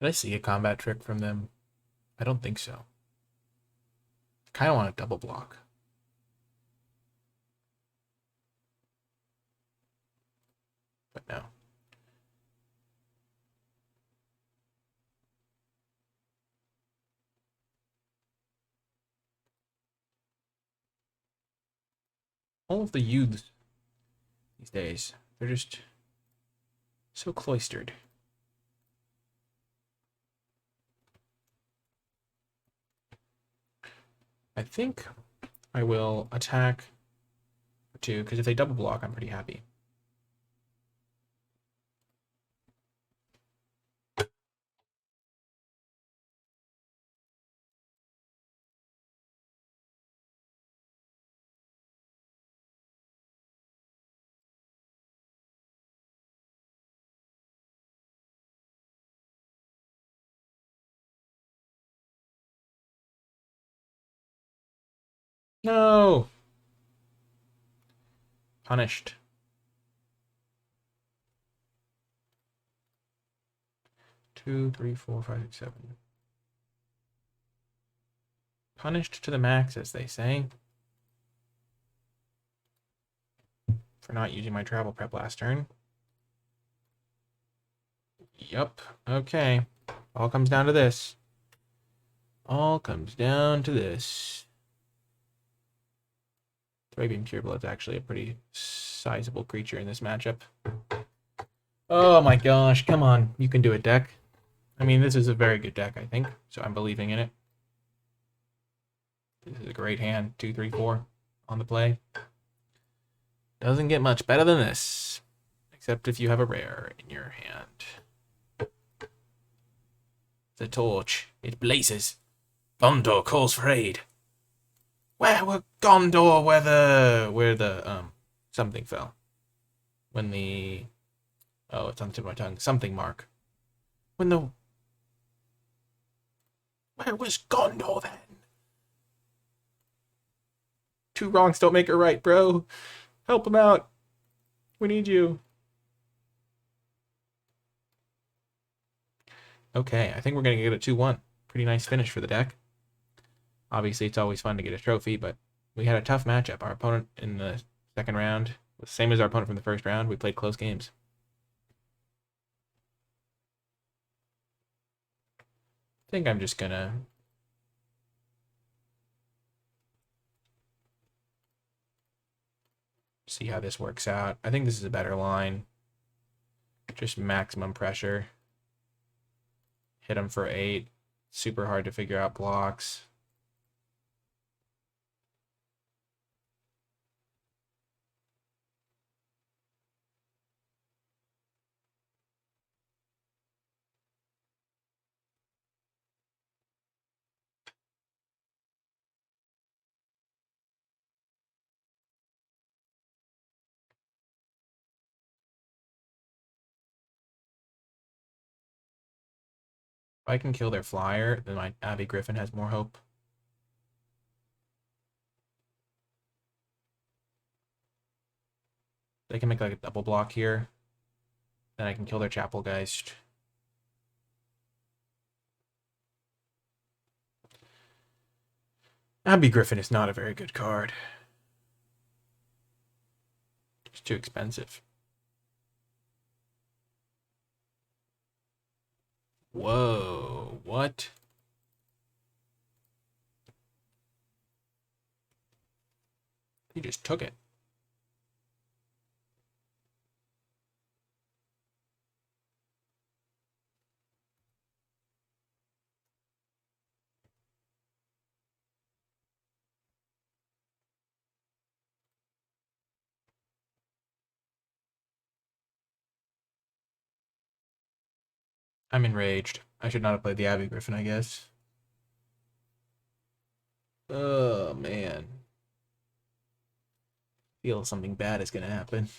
Did I see a combat trick from them? I don't think so. Kind of want a double block. But no. All of the youths these days, they're just so cloistered. I think I will attack for 2, because if they double block, I'm pretty happy. No! Punished. Two, three, four, five, six, seven. Punished to the max, as they say. For not using my travel prep last turn. Yup. Okay. All comes down to this. All comes down to this. Thrabian Pureblood's actually a pretty sizable creature in this matchup. Oh my gosh, come on. You can do it, deck. I mean, this is a very good deck, I think, so I'm believing in it. This is a great hand. 2, 3, 4 on the play. Doesn't get much better than this, except if you have a rare in your hand. The torch, it blazes. Gondor calls for aid. Where were Gondor? Where the something fell? When the it's on the tip of my tongue. Something mark. When the Where was Gondor then? 2 wrongs don't make it right, bro. Help him out. We need you. Okay, I think we're gonna get a 2-1. Pretty nice finish for the deck. Obviously, it's always fun to get a trophy, but we had a tough matchup. Our opponent in the second round was the same as our opponent from the first round. We played close games. I think I'm just gonna see how this works out. I think this is a better line. Just maximum pressure. Hit him for 8. Super hard to figure out blocks. If I can kill their flyer, then my Abby Griffin has more hope. They can make like a double block here. Then I can kill their Chapelgeist. Abby Griffin is not a very good card. It's too expensive. Whoa, what? He just took it. I'm enraged. I should not have played the Abby Griffin, I guess. Oh, man. Feel something bad is going to happen.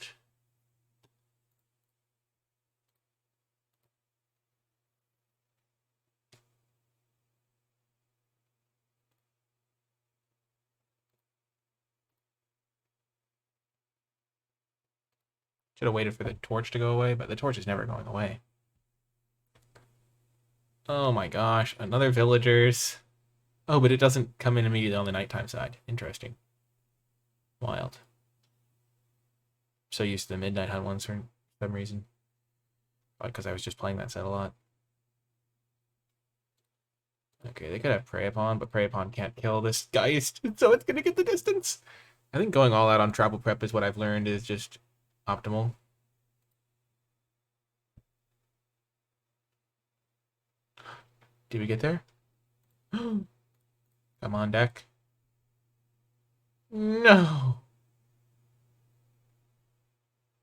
Should have waited for the torch to go away, but the torch is never going away. Oh my gosh, another villagers. Oh, but it doesn't come in immediately on the nighttime side. Interesting. Wild. So used to the midnight hunt ones for some reason. Because I was just playing that set a lot. Okay, they could have Prey Upon, but Prey Upon can't kill this Geist, so it's gonna get the distance. I think going all out on travel prep is what I've learned is just optimal. Did we get there? Come on, deck. No.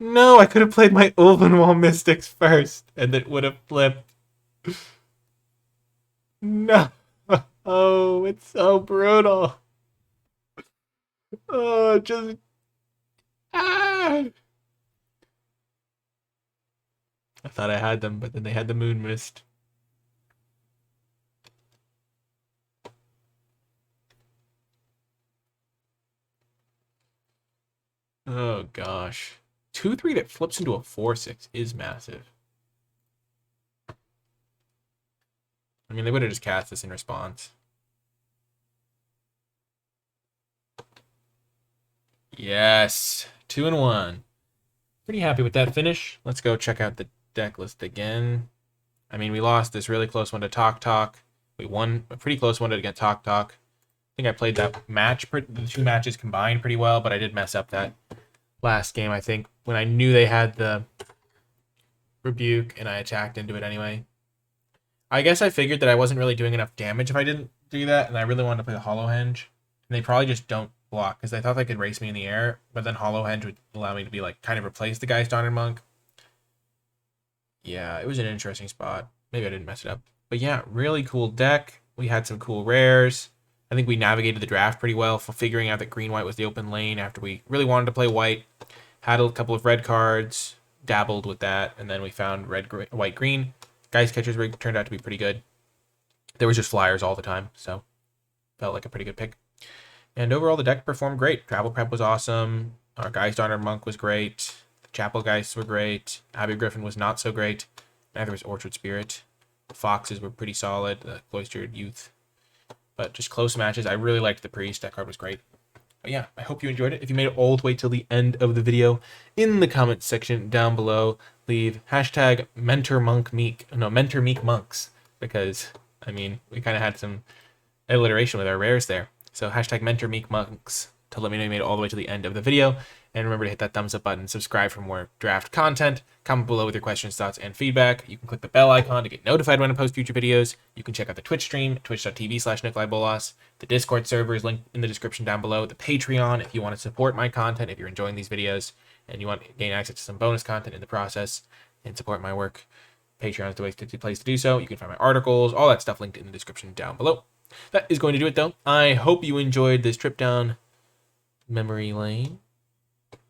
No, I could have played my Ulvenwall Mystics first, and it would have flipped. No. Oh, it's so brutal. Oh, just... Ah! I thought I had them, but then they had the Moon Mist. Oh, gosh. 2/3 that flips into a 4/6 is massive. I mean, they would have just cast this in response. Yes. 2-1. Pretty happy with that finish. Let's go check out the deck list again. I mean, we lost this really close one to Talk Talk. We won a pretty close one to get Talk Talk. I think I played that match, the two matches combined pretty well, but I did mess up that last game, I think, when I knew they had the Rebuke and I attacked into it anyway. I guess I figured that I wasn't really doing enough damage if I didn't do that, and I really wanted to play the Hollow Henge. And they probably just don't block, because they thought they could race me in the air, but then Hollow Henge would allow me to be like, kind of replace the Geist Honored Monk. Yeah, it was an interesting spot. Maybe I didn't mess it up. But yeah, really cool deck. We had some cool rares. I think we navigated the draft pretty well for figuring out that green-white was the open lane after we really wanted to play white. Had a couple of red cards, dabbled with that, and then we found red, white, green. Geist Catcher's Rig turned out to be pretty good. There was just flyers all the time, so felt like a pretty good pick. And overall, the deck performed great. Travel Prep was awesome. Our Geist Honored Monk was great. The Chapel Geists were great. Abby Griffin was not so great. Neither was Orchard Spirit. The Foxes were pretty solid. The Cloistered Youth. But just close matches. I really liked the Priest. That card was great. But yeah, I hope you enjoyed it. If you made it all the way till the end of the video, in the comments section down below, leave hashtag Mentor Meek Monks. Because, I mean, we kind of had some alliteration with our rares there. So hashtag Mentor Meek Monks. to let me know you made it all the way to the end of the video. And remember to hit that thumbs up button, subscribe for more draft content, comment below with your questions, thoughts, and feedback. You can click the bell icon to get notified when I post future videos. You can check out the Twitch stream, twitch.tv/NicolaiBolas. The Discord server is linked in the description down below. The Patreon, if you want to support my content, if you're enjoying these videos, and you want to gain access to some bonus content in the process and support my work, Patreon is the place to do so. You can find my articles, all that stuff linked in the description down below. That is going to do it, though. I hope you enjoyed this trip down memory lane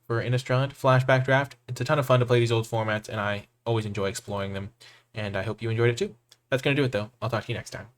for Innistrad Flashback Draft. It's a ton of fun to play these old formats, and I always enjoy exploring them, and I hope you enjoyed it too. That's going to do it, though. I'll talk to you next time.